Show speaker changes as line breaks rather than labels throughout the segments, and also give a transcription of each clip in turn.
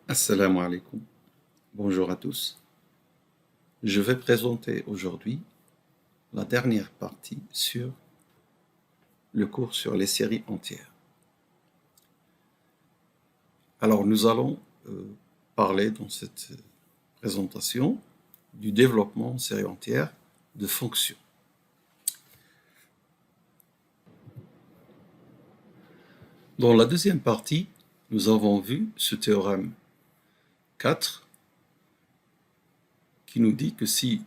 Assalamu alaikum. Bonjour à tous. Je vais présenter aujourd'hui la dernière partie sur le cours sur les séries entières. Alors nous allons parler dans cette présentation du développement en série entière de fonctions. Dans la deuxième partie, nous avons vu ce théorème 4 qui nous dit que si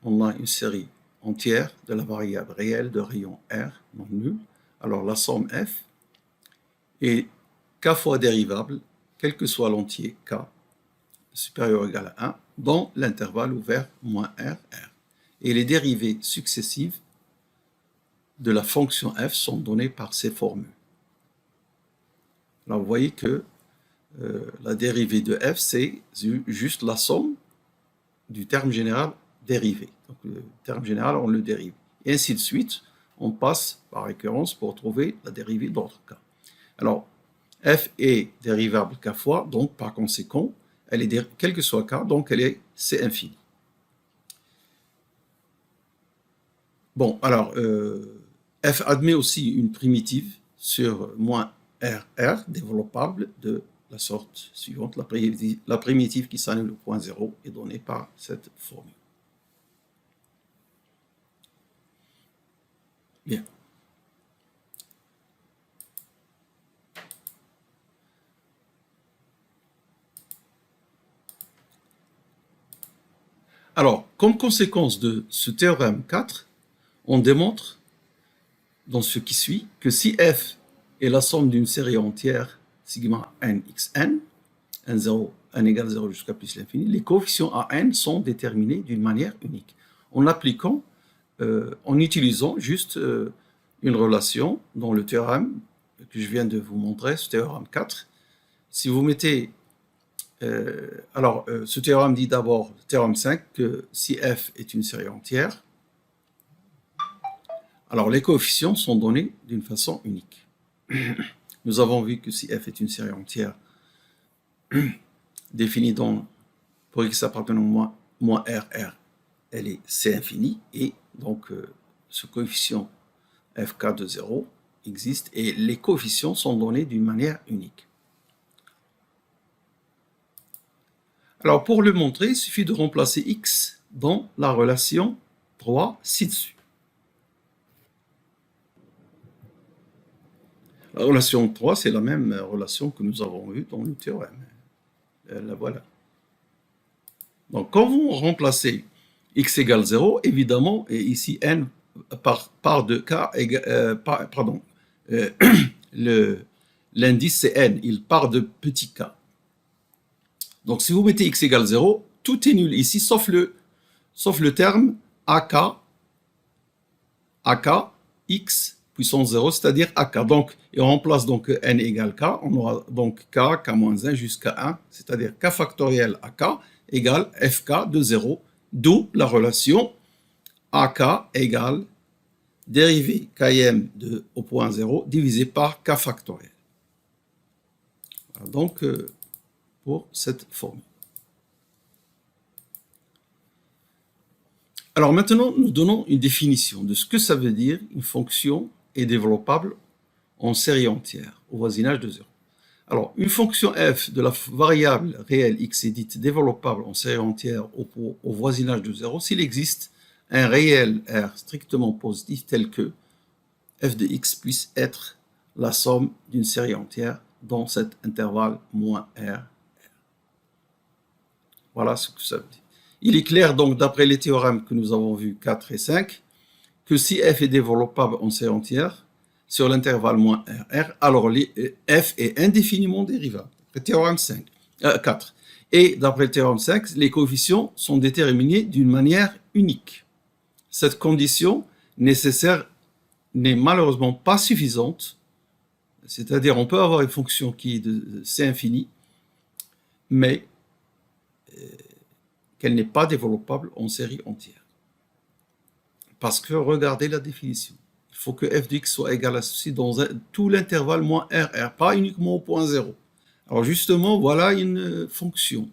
on a une série entière de la variable réelle de rayon R non nul, alors la somme f est k fois dérivable, quel que soit l'entier k supérieur ou égal à 1, dans l'intervalle ouvert moins R, R. Et les dérivées successives de la fonction f sont données par ces formules. Alors vous voyez que la dérivée de f, c'est juste la somme du terme général dérivé. Donc le terme général, on le dérive. Et ainsi de suite, on passe par récurrence pour trouver la dérivée d'autres cas. Alors, f est dérivable k fois, donc par conséquent, elle est quel que soit k, donc c'est infini. Bon, alors, f admet aussi une primitive sur moins RR développable de la sorte suivante. La primitive qui s'annule au point 0 est donnée par cette formule. Bien. Alors, comme conséquence de ce théorème 4, on démontre dans ce qui suit que si f est la somme d'une série entière sigma n xn, n0, n égale 0 jusqu'à plus l'infini, les coefficients à n sont déterminés d'une manière unique, en appliquant, en utilisant juste une relation dans le théorème que je viens de vous montrer, ce théorème 4. Si vous mettez ce théorème dit d'abord, théorème 5, que si f est une série entière, alors les coefficients sont donnés d'une façon unique. Nous avons vu que si f est une série entière définie pour x appartenant moins r, r, elle est c infini, et donc ce coefficient fk de 0 existe, et les coefficients sont donnés d'une manière unique. Alors, pour le montrer, il suffit de remplacer x dans la relation 3 ci-dessus. La relation 3, c'est la même relation que nous avons vue dans le théorème. La voilà. Donc, quand vous remplacez x égale 0, évidemment, et ici n part de k, l'indice c'est n, il part de petit k. Donc, si vous mettez x égale 0, tout est nul ici, sauf le terme ak x puissance 0, c'est-à-dire ak. Donc, et on remplace donc n égale k, on aura donc k, k-1 jusqu'à 1, c'est-à-dire k factoriel ak égale fk de 0, d'où la relation ak égale dérivée km au point 0 divisé par k factoriel. Voilà donc pour cette formule. Alors maintenant, nous donnons une définition de ce que ça veut dire une fonction est développable en série entière au voisinage de 0. Alors, une fonction f de la variable réelle x est dite développable en série entière au voisinage de 0 s'il existe un réel r strictement positif tel que f de x puisse être la somme d'une série entière dans cet intervalle moins r. Voilà ce que ça veut dire. Il est clair donc d'après les théorèmes que nous avons vus 4 et 5 que si f est développable en série entière sur l'intervalle moins r, r, alors f est indéfiniment dérivable. Le théorème 4. Et d'après le théorème 5, les coefficients sont déterminés d'une manière unique. Cette condition nécessaire n'est malheureusement pas suffisante, c'est-à-dire on peut avoir une fonction qui est de c infini, mais qu'elle n'est pas développable en série entière. Parce que regardez la définition. Il faut que f de x soit égal à ceci dans tout l'intervalle moins r, r, pas uniquement au point 0. Alors justement, voilà une fonction.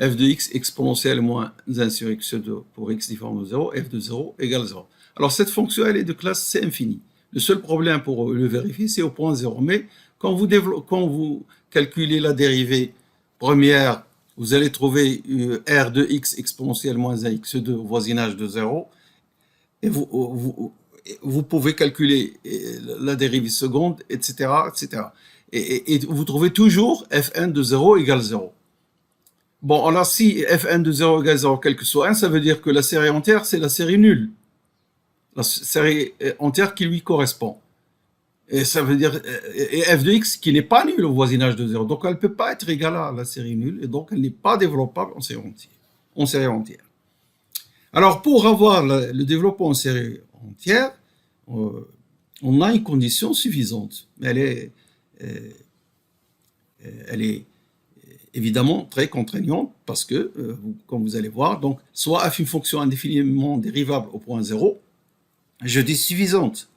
F de x exponentielle moins 1 sur x2 pour x différent de 0, f de 0 égale 0. Alors cette fonction, elle est de classe C infini. Le seul problème pour le vérifier, c'est au point 0. Mais quand vous calculez la dérivée première, vous allez trouver r de x exponentielle moins 1 x2 au voisinage de 0. Et vous pouvez calculer la dérivée seconde, etc. etc. Et vous trouvez toujours fn de 0 égale 0. Bon, alors si fn de 0 égale 0, quel que soit 1, ça veut dire que la série entière, c'est la série nulle. La série entière qui lui correspond. Et ça veut dire et f de x qui n'est pas nulle au voisinage de 0. Donc elle ne peut pas être égale à la série nulle, et donc elle n'est pas développable en série entière. Alors pour avoir le développement en série entière, on a une condition suffisante. Elle est évidemment très contraignante parce que, comme vous allez voir, donc soit f une fonction indéfiniment dérivable au point 0, je dis suffisante.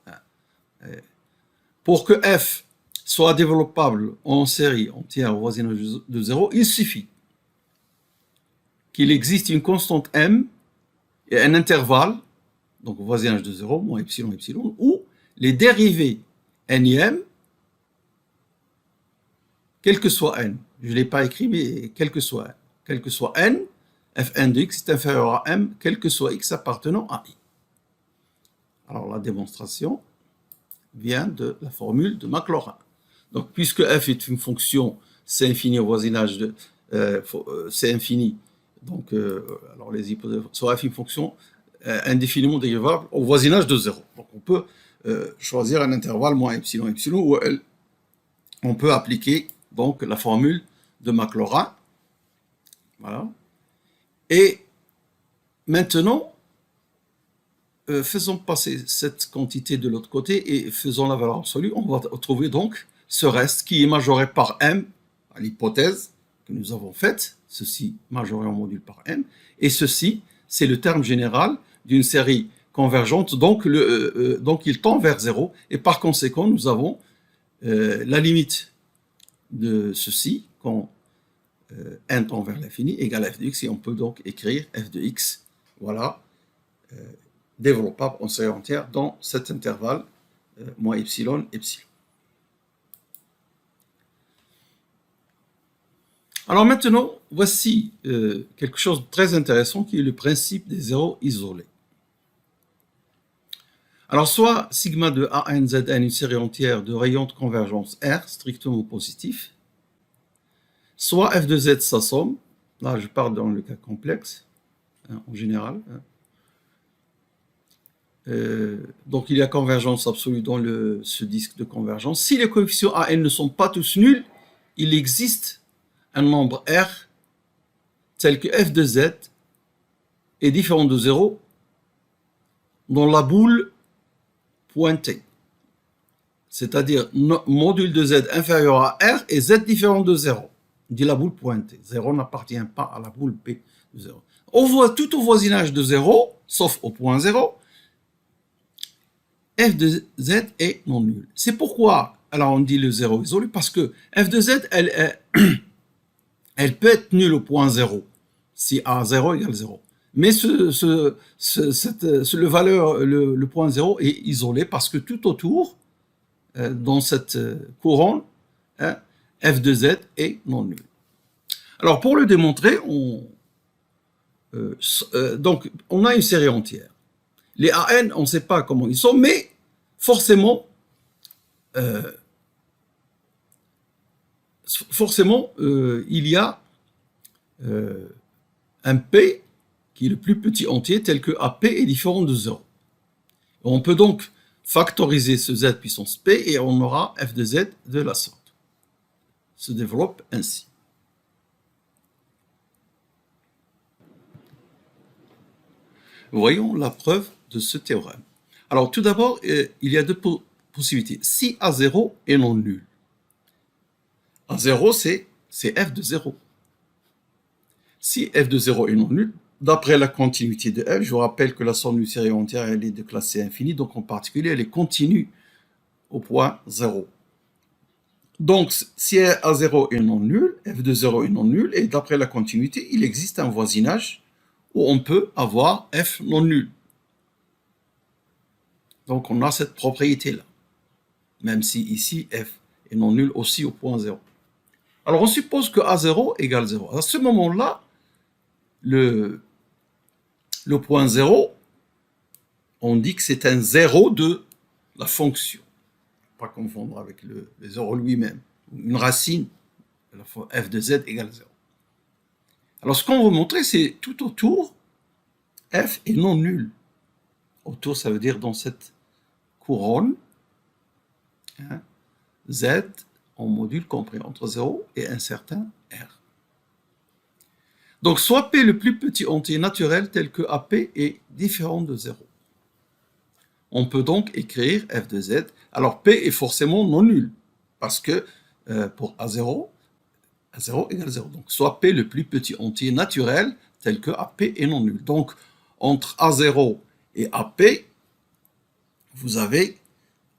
Pour que f soit développable en série entière au voisinage de 0, il suffit qu'il existe une constante m et un intervalle, donc au voisinage de 0, moins epsilon, epsilon, où les dérivées n et m, quel que soit n, je ne l'ai pas écrit, mais quel que soit n, fn de x est inférieur à m, quel que soit x appartenant à i. Alors la démonstration vient de la formule de Maclaurin. Donc puisque f est une fonction c infini au voisinage de c infini, donc alors les hypothèses, soit f une fonction indéfiniment dérivable au voisinage de 0. Donc on peut choisir un intervalle moins epsilon epsilon où on peut appliquer donc la formule de Maclaurin. Voilà. Et maintenant, faisons passer cette quantité de l'autre côté et faisons la valeur absolue. On va trouver donc ce reste qui est majoré par m, à l'hypothèse que nous avons faite, ceci majoré en module par m, et ceci, c'est le terme général d'une série convergente, donc il tend vers 0, et par conséquent, nous avons la limite de ceci, quand n tend vers l'infini, égale f de x, et on peut donc écrire f de x, voilà, développable en série entière dans cet intervalle moins epsilon, epsilon. Alors maintenant, voici quelque chose de très intéressant qui est le principe des zéros isolés. Alors soit sigma de AN ZN une série entière de rayons de convergence R strictement positif, soit f de z sa somme, là je parle dans le cas complexe, hein, en général, hein. Donc il y a convergence absolue dans ce disque de convergence. Si les coefficients AN ne sont pas tous nuls, il existe un nombre R tel que f de z est différent de 0 dans la boule pointée. C'est-à-dire module de z inférieur à R et z différent de 0. On dit la boule pointée. 0 n'appartient pas à la boule P de 0. On voit tout au voisinage de 0, sauf au point 0, f de z est non nul. C'est pourquoi, alors on dit le 0 isolé, parce que f de z, elle peut être nulle au point 0, si A0 égale 0. Mais le point 0 est isolé parce que tout autour, dans cette couronne, hein, f de z est non nul. Alors pour le démontrer, donc on a une série entière. Les AN, on ne sait pas comment ils sont, mais forcément, il y a un P qui est le plus petit entier, tel que AP est différent de 0. On peut donc factoriser ce z puissance P et on aura f de z de la sorte. Se développe ainsi. Voyons la preuve de ce théorème. Alors tout d'abord, il y a deux possibilités. Si A0 est non nul, A0 c'est f de 0. Si f de 0 est non nul, d'après la continuité de f, je vous rappelle que la somme d'une série entière elle est de classe C infinie, donc en particulier elle est continue au point 0. Donc, si A0 est non nul, f de 0 est non nul, et d'après la continuité, il existe un voisinage où on peut avoir f non nul. Donc, on a cette propriété-là, même si ici, f est non nul aussi au point 0. Alors, on suppose que A0 égale 0. À ce moment-là, le point 0, on dit que c'est un 0 de la fonction. Pas confondre avec le 0 lui-même. Une racine, f de z égale 0. Alors, ce qu'on veut montrer, c'est tout autour, f est non nul. Autour, ça veut dire dans cette couronne, hein, z en module compris entre 0 et un certain r. Donc, soit P le plus petit entier naturel tel que AP est différent de 0. On peut donc écrire f de z. Alors, P est forcément non nul, parce que pour A0 égale 0. Donc, soit P le plus petit entier naturel tel que AP est non nul. Donc, entre A0 et AP, vous avez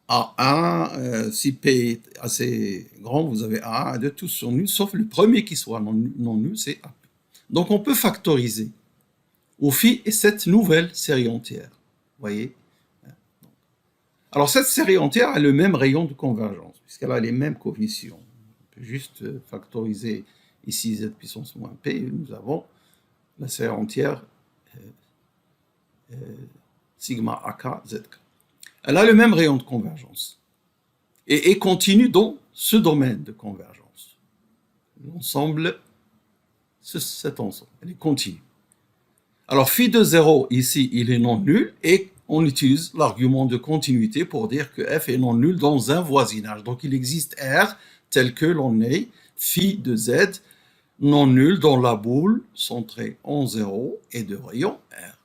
A1, si P est assez grand, vous avez A1, A2, tous sont nuls, sauf le premier qui soit non nul, c'est AP. Donc, on peut factoriser au phi et cette nouvelle série entière. Vous voyez? Alors, cette série entière a le même rayon de convergence, puisqu'elle a les mêmes coefficients. On peut juste factoriser ici z puissance moins p, et nous avons la série entière sigma ak zk. Elle a le même rayon de convergence et continue dans ce domaine de convergence. L'ensemble, cet ensemble, elle est continue. Alors, phi de 0, ici, il est non nul, et on utilise l'argument de continuité pour dire que f est non nul dans un voisinage. Donc, il existe R tel que l'on est phi de z non nul dans la boule centrée en 0 et de rayon R.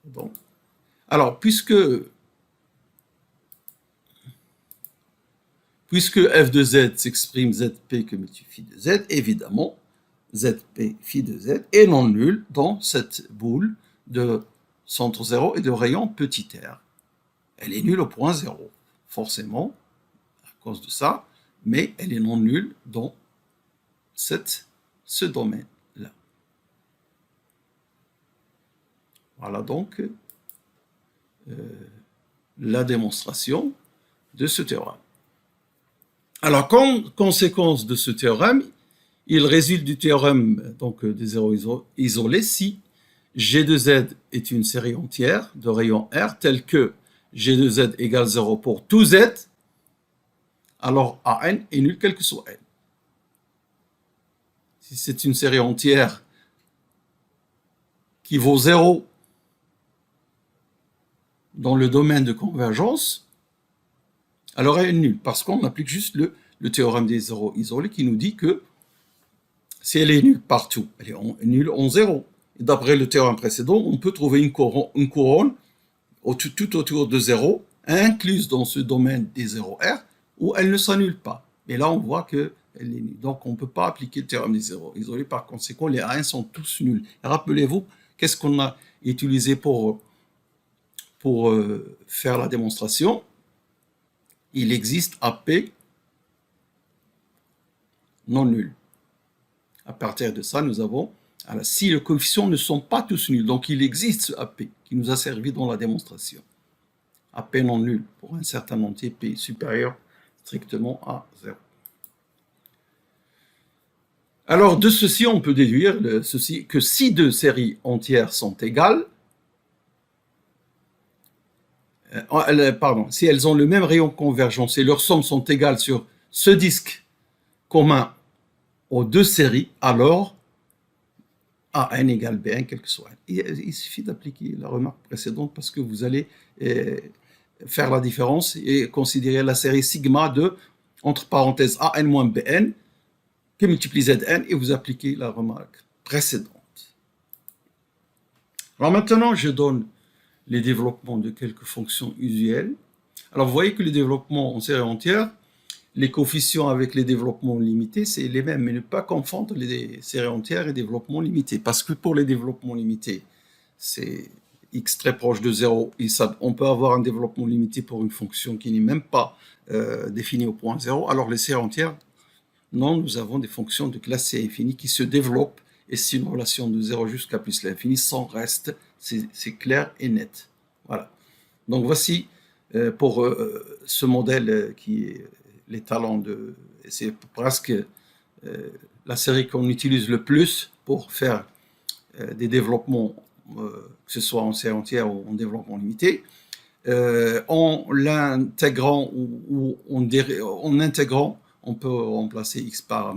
Donc, alors, puisque f de z s'exprime zp comme phi de z, évidemment, zp phi de z est non nul dans cette boule de centre 0 et de rayon petit r. Elle est nulle au point 0, forcément, à cause de ça, mais elle est non nulle dans ce domaine-là. Voilà donc la démonstration de ce théorème. Alors, comme conséquence de ce théorème, il résulte du théorème donc, des zéros isolés si G de Z est une série entière de rayon R telle que G de Z égale 0 pour tout Z, alors AN est nul quel que soit N. Si c'est une série entière qui vaut 0 dans le domaine de convergence, alors elle est nulle, parce qu'on applique juste le théorème des zéros isolés qui nous dit que si elle est nulle partout, elle est nulle en 0. D'après le théorème précédent, on peut trouver une couronne tout autour de 0, incluse dans ce domaine des 0R, où elle ne s'annule pas. Et là, on voit qu'elle est nulle. Donc, on ne peut pas appliquer le théorème des zéros isolés. Par conséquent, les A1 sont tous nuls. Rappelez-vous, qu'est-ce qu'on a utilisé pour faire la démonstration? Il existe AP non nul. À partir de ça, nous avons, alors, si les coefficients ne sont pas tous nuls, donc il existe ce AP qui nous a servi dans la démonstration. AP non nul pour un certain entier P supérieur strictement à 0. Alors, de ceci, on peut déduire que si deux séries entières sont égales, si elles ont le même rayon de convergence et leurs sommes sont égales sur ce disque commun aux deux séries, alors AN égale B1, quel que soit. Il suffit d'appliquer la remarque précédente parce que vous allez faire la différence et considérer la série sigma de, entre parenthèses, AN moins BN, qui multiplie ZN, et vous appliquez la remarque précédente. Alors maintenant, je donne les développements de quelques fonctions usuelles. Alors vous voyez que les développements en série entière, les coefficients avec les développements limités, c'est les mêmes, mais ne pas confondre les séries entières et développements limités, parce que pour les développements limités, x très proche de 0, et ça, on peut avoir un développement limité pour une fonction qui n'est même pas définie au point 0, alors les séries entières, non, nous avons des fonctions de classe C infinie qui se développent, et c'est une relation de 0 jusqu'à plus l'infini sans reste, c'est clair et net. Voilà. Donc voici pour ce modèle qui est les talents de... C'est presque la série qu'on utilise le plus pour faire des développements, que ce soit en série entière ou en développement limité, en l'intégrant ou en intégrant, on peut remplacer x par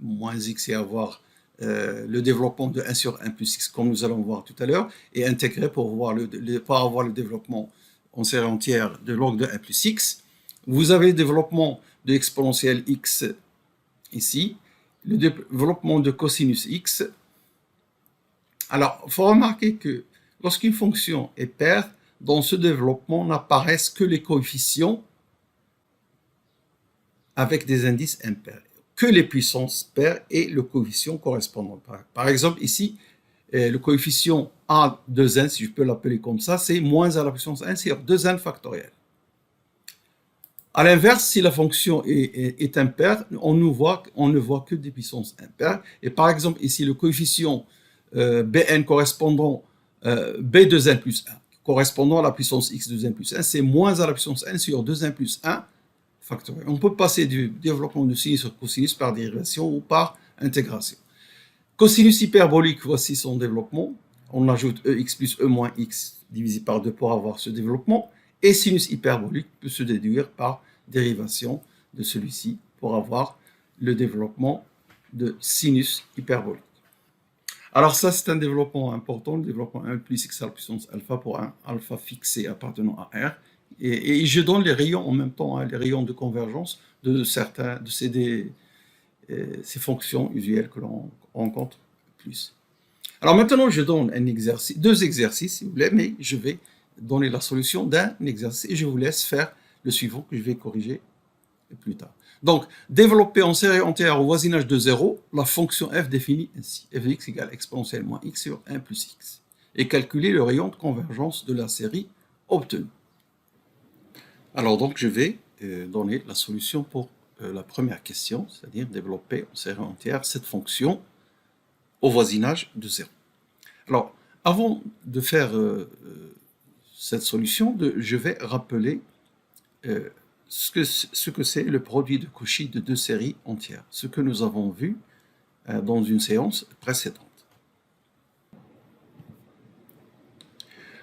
moins x et avoir le développement de 1 sur 1 plus x, comme nous allons voir tout à l'heure, et intégrer pour avoir le développement en série entière de log de 1 plus x. Vous avez le développement de exponentielle x ici, le développement de cosinus x. Alors, il faut remarquer que lorsqu'une fonction est paire, dans ce développement n'apparaissent que les coefficients avec des indices impairs, que les puissances paires et le coefficient correspondant. Par exemple, ici, le coefficient a 2n, si je peux l'appeler comme ça, c'est moins à la puissance 1 sur 2n factoriel. À l'inverse, si la fonction est impaire, on ne voit que des puissances impaires. Et par exemple, ici, le coefficient Bn correspondant B2n plus 1, correspondant à la puissance x de n plus 1, c'est moins à la puissance n sur 2n plus 1 factoriel. On peut passer du développement de sinus sur cosinus par dérivation ou par intégration. Cosinus hyperbolique, voici son développement. On ajoute ex plus e moins x divisé par 2 pour avoir ce développement. Et sinus hyperbolique peut se déduire par dérivation de celui-ci pour avoir le développement de sinus hyperbolique. Alors ça, c'est un développement important, le développement 1 plus x à la puissance alpha pour un alpha fixé appartenant à R. Et je donne les rayons en même temps, les rayons de convergence de certains de ces fonctions usuelles que l'on rencontre plus. Alors maintenant, je donne deux exercices, si vous voulez, mais je vais donner la solution d'un exercice et je vous laisse faire le suivant que je vais corriger plus tard. Donc, développer en série entière au voisinage de 0 la fonction f définie ainsi, f de x égale exponentielle moins x sur 1 plus x, et calculer le rayon de convergence de la série obtenue. Alors donc, je vais donner la solution pour la première question, c'est-à-dire développer en série entière cette fonction au voisinage de 0. Alors, avant de faire cette solution, je vais rappeler ce que c'est le produit de Cauchy de deux séries entières, ce que nous avons vu dans une séance précédente.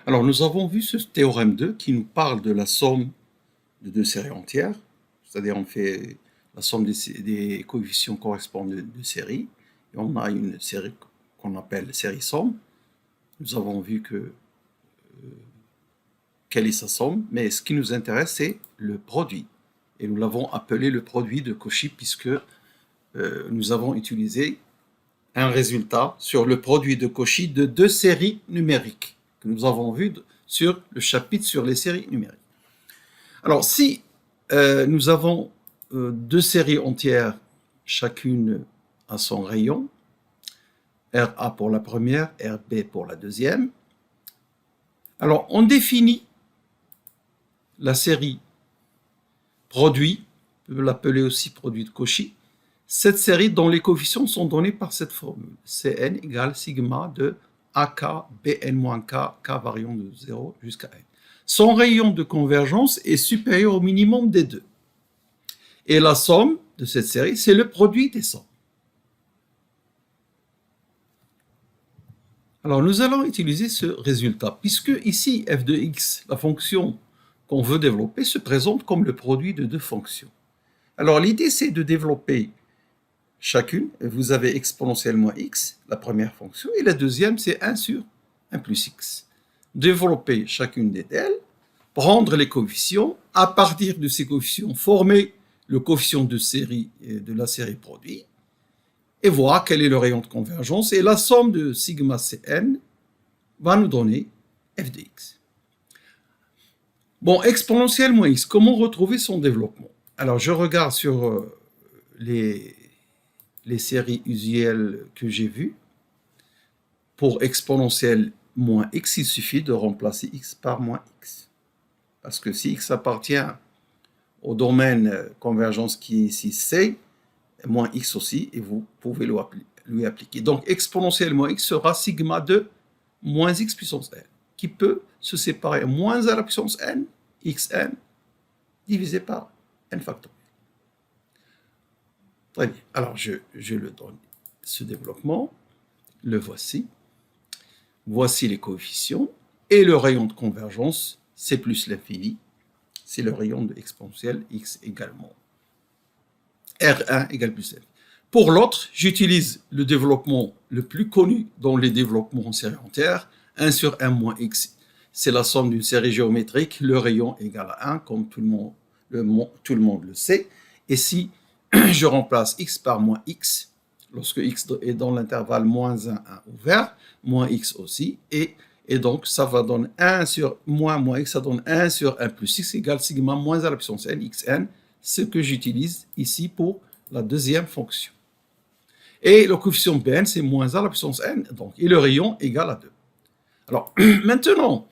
Alors, nous avons vu ce théorème 2 qui nous parle de la somme de deux séries entières, c'est-à-dire on fait la somme des coefficients correspondants de séries, et on a une série qu'on appelle série somme. Nous avons vu quelle est sa somme, mais ce qui nous intéresse, c'est le produit. Et nous l'avons appelé le produit de Cauchy, puisque nous avons utilisé un résultat sur le produit de Cauchy de deux séries numériques, que nous avons vu sur le chapitre sur les séries numériques. Alors, si nous avons deux séries entières, chacune à son rayon, RA pour la première, RB pour la deuxième, alors on définit la série produit, on peut l'appeler aussi produit de Cauchy, cette série dont les coefficients sont donnés par cette formule, Cn égale sigma de AK, Bn-K, K variant de 0 jusqu'à n. Son rayon de convergence est supérieur au minimum des deux. Et la somme de cette série, c'est le produit des sommes. Alors, nous allons utiliser ce résultat, puisque ici, f de x, la fonction qu'on veut développer, se présente comme le produit de deux fonctions. Alors, l'idée, c'est de développer chacune. Vous avez exponentiellement x, la première fonction, et la deuxième, c'est 1 sur 1 plus x. Développer chacune d'elles, prendre les coefficients, à partir de ces coefficients, former le coefficient de série de la série produit, et voir quel est le rayon de convergence, et la somme de sigma Cn va nous donner f de x. Bon, exponentielle moins x, comment retrouver son développement? Alors, je regarde sur les séries usuelles que j'ai vues. Pour exponentielle moins x, il suffit de remplacer x par moins x. Parce que si x appartient au domaine convergence qui est ici C, moins x aussi, et vous pouvez lui appliquer. Donc, exponentielle moins x sera sigma de moins x puissance n, qui peut se séparer moins à la puissance n, xn, divisé par n factoriel. Très bien. Alors, je le donne, ce développement. Le voici. Voici les coefficients. Et le rayon de convergence, c'est plus l'infini. C'est le rayon de exponentielle x également. R1 égale plus f. Pour l'autre, j'utilise le développement le plus connu dans les développements en série entière. 1 sur 1 moins x, c'est la somme d'une série géométrique. Le rayon égale à 1, comme tout le monde le sait. Et si je remplace x par moins x, lorsque x est dans l'intervalle moins 1, 1 ouvert, moins x aussi, et donc ça va donner 1 sur moins x, ça donne 1 sur 1 plus x égale sigma moins à la puissance n, xn, ce que j'utilise ici pour la deuxième fonction. Et le coefficient Bn, c'est moins à la puissance n, donc, et le rayon égale à 2. Alors, maintenant,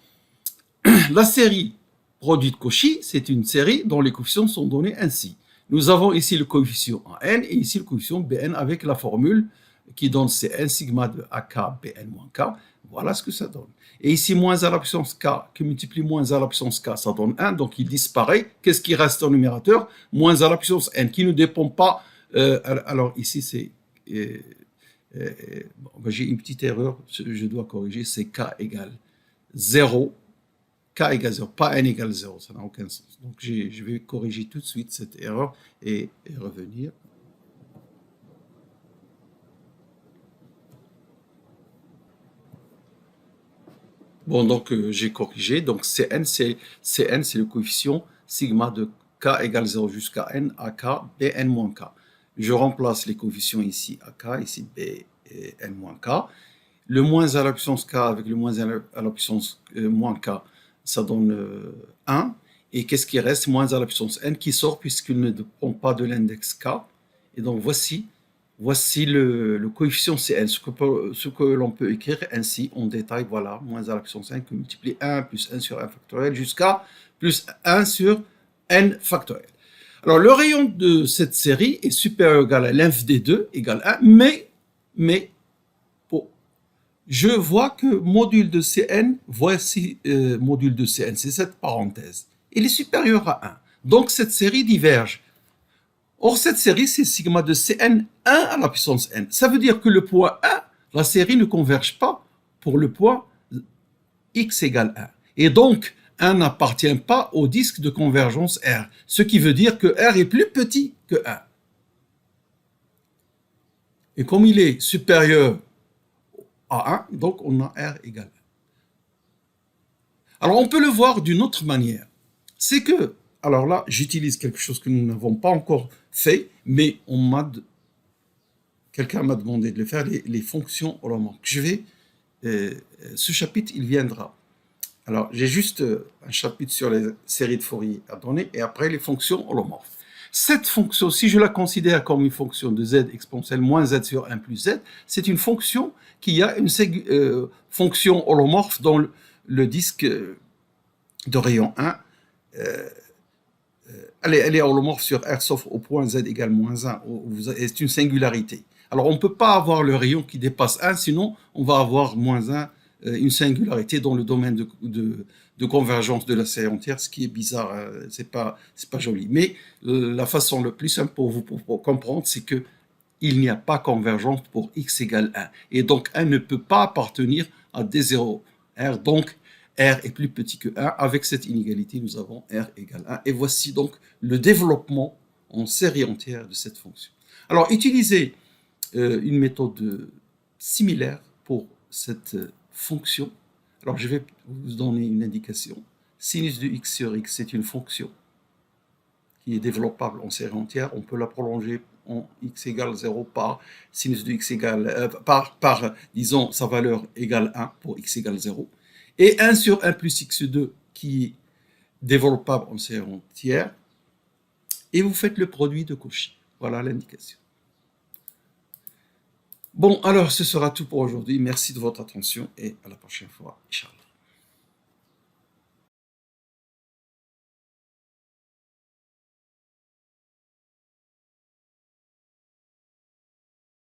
la série produite Cauchy, c'est une série dont les coefficients sont donnés ainsi. Nous avons ici le coefficient en n et ici le coefficient Bn avec la formule qui donne Cn sigma de AK Bn moins K. Voilà ce que ça donne. Et ici, moins à la puissance K qui multiplie moins à la puissance K, ça donne 1, donc il disparaît. Qu'est-ce qui reste en numérateur? Moins à la puissance n, qui ne dépend pas. Alors ici, c'est... j'ai une petite erreur, je dois corriger, c'est K égale 0. K égale 0, pas n égale 0, ça n'a aucun sens. Donc je vais corriger tout de suite cette erreur et revenir. Bon, donc j'ai corrigé. Donc Cn, c'est le coefficient sigma de k égale 0 jusqu'à n à k, bn moins k. Je remplace les coefficients ici à k, ici bn moins k. Le moins à la puissance k avec le moins à la puissance moins k, ça donne 1. Et qu'est-ce qui reste? Moins à la puissance n qui sort puisqu'il ne dépend pas de l'index k. Et donc voici le coefficient Cn, ce que l'on peut écrire ainsi en détail. Voilà, moins à la puissance n qui multiplie 1 plus 1 sur 1 factoriel jusqu'à plus 1 sur n factoriel. Alors, le rayon de cette série est supérieur ou égal à l'inf des 2 égale 1, mais je vois que module de Cn, voici module de Cn, c'est cette parenthèse. Il est supérieur à 1. Donc, cette série diverge. Or, cette série, c'est sigma de Cn 1 à la puissance n. Ça veut dire que le point 1, la série ne converge pas pour le point x égale 1. Et donc, 1 n'appartient pas au disque de convergence R, ce qui veut dire que R est plus petit que 1. Et comme il est supérieur à 1, donc on a R égale 1. Alors, on peut le voir d'une autre manière. C'est que, alors là, j'utilise quelque chose que nous n'avons pas encore fait, mais quelqu'un m'a demandé de le faire, les fonctions holomorphes. Ce chapitre, il viendra. Alors, j'ai juste un chapitre sur les séries de Fourier à donner, et après les fonctions holomorphes. Cette fonction, si je la considère comme une fonction de z exponentielle moins z sur 1 plus z, c'est une fonction qui a une fonction holomorphe dans le disque de rayon 1. Elle est holomorphe sur R sauf au point z égale moins 1, c'est une singularité. Alors on ne peut pas avoir le rayon qui dépasse 1, sinon on va avoir moins 1, une singularité dans le domaine de convergence de la série entière, ce qui est bizarre, c'est pas joli. Mais la façon la plus simple pour vous pour comprendre, c'est que il n'y a pas convergence pour x égale 1. Et donc 1 ne peut pas appartenir à D0 R, donc R est plus petit que 1. Avec cette inégalité, nous avons R égale 1. Et voici donc le développement en série entière de cette fonction. Alors, utilisez une méthode similaire pour cette fonction. Alors, je vais vous donner une indication. Sinus de x sur x, c'est une fonction qui est développable en série entière. On peut la prolonger en x égale 0 par sinus de x égale, disons, sa valeur égale 1 pour x égale 0. Et 1 sur 1 plus x2 qui est développable en série entière. Et vous faites le produit de Cauchy. Voilà l'indication. Bon, alors ce sera tout pour aujourd'hui. Merci de votre attention et à la prochaine fois, Inch'Allah.